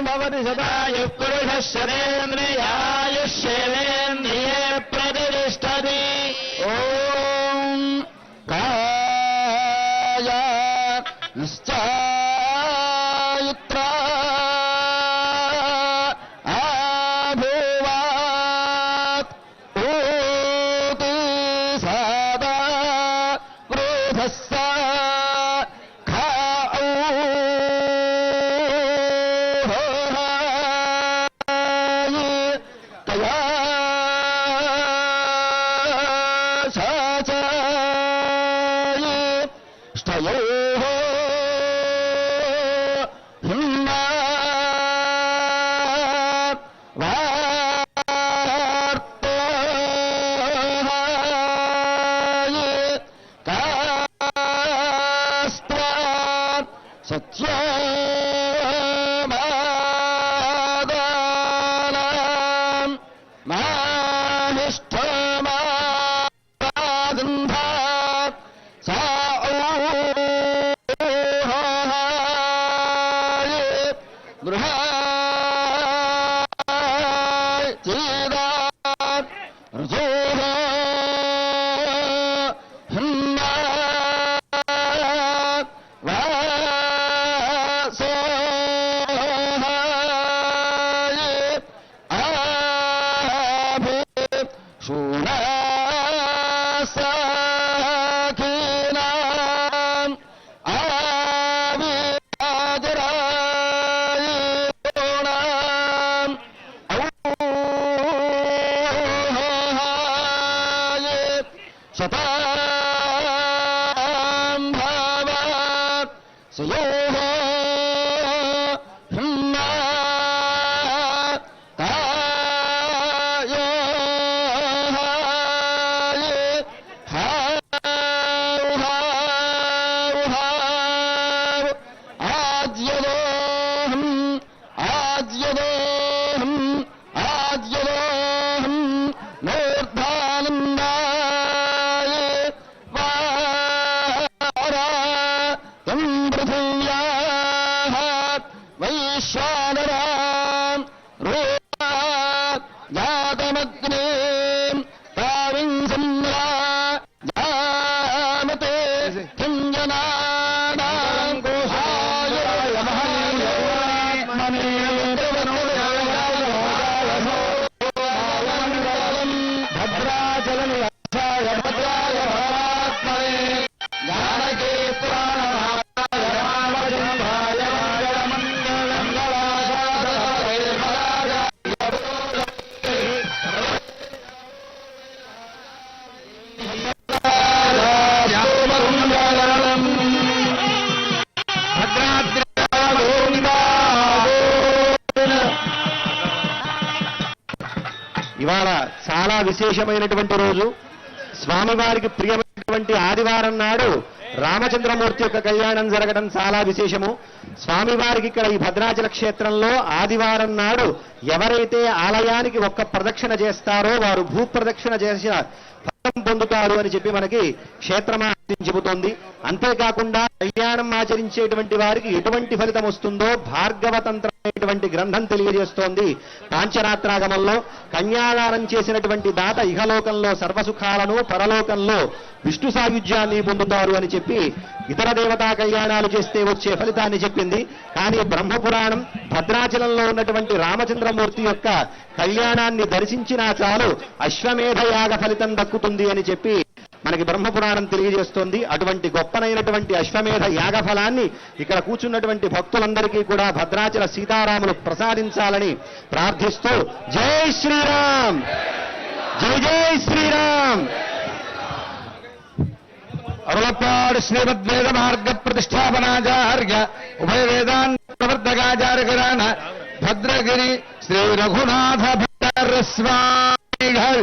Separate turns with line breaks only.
भवति सदायुः पुरुषः शतेन्द्रियायुष्येवेन्द्रिये प्रतिष्ठति। ॐ काय निश्चायित्रा आभूवात् ऊति सदा क्रोधस्य सत्यमादानां मानिष्ठमागन्धा सा गृहाय चेदा रजोः हन्ना ఇవాళ చాలా విశేషమైనటువంటి రోజు. స్వామివారికి ప్రియమైనటువంటి ఆదివారం నాడు రామచంద్రమూర్తి యొక్క కళ్యాణం జరగడం చాలా విశేషము. స్వామివారికి ఇక్కడ ఈ భద్రాచల క్షేత్రంలో ఆదివారం నాడు ఎవరైతే ఆలయానికి ఒక్క ప్రదక్షిణ చేస్తారో వారు భూ ప్రదక్షిణ చేసిన ఫలం పొందుతారు అని చెప్పి మనకి క్షేత్రమాహత్యం చెబుతోంది. అంతేకాకుండా కళ్యాణం ఆచరించేటువంటి వారికి ఎటువంటి ఫలితం వస్తుందో భార్గవతంత్రం అనేటువంటి గ్రంథం తెలియజేస్తోంది. పాంచరాత్రాగమంలో కన్యాదానం చేసినటువంటి దాత ఇహలోకంలో సర్వసుఖాలను, పరలోకంలో విష్ణు సాయుధ్యాన్ని పొందుతారు అని చెప్పి ఇతర దేవతా కళ్యాణాలు చేస్తే వచ్చే ఫలితాన్ని చెప్పింది. కానీ బ్రహ్మపురాణం భద్రాచలంలో ఉన్నటువంటి రామచంద్రమూర్తి యొక్క కళ్యాణాన్ని దర్శించినా చాలు అశ్వమేధ యాగ ఫలితం దక్కుతుంది అని చెప్పి మనకి బ్రహ్మపురాణం తెలియజేస్తోంది. అటువంటి గొప్పనైనటువంటి అశ్వమేధ యాగ ఫలాన్ని ఇక్కడ కూర్చున్నటువంటి భక్తులందరికీ కూడా భద్రాచల సీతారాములు ప్రసాదించాలని ప్రార్థిస్తూ జై శ్రీరామ్, జై జై శ్రీరామ్. అరుళప్పాడు శ్రీమద్వేద మార్గ ప్రతిష్టాపనాచార్య ఉభయ వేదాంత ప్రవర్తకాచార్య భద్రగిరి శ్రీ రఘునాథ భట్టారక స్వామిகள்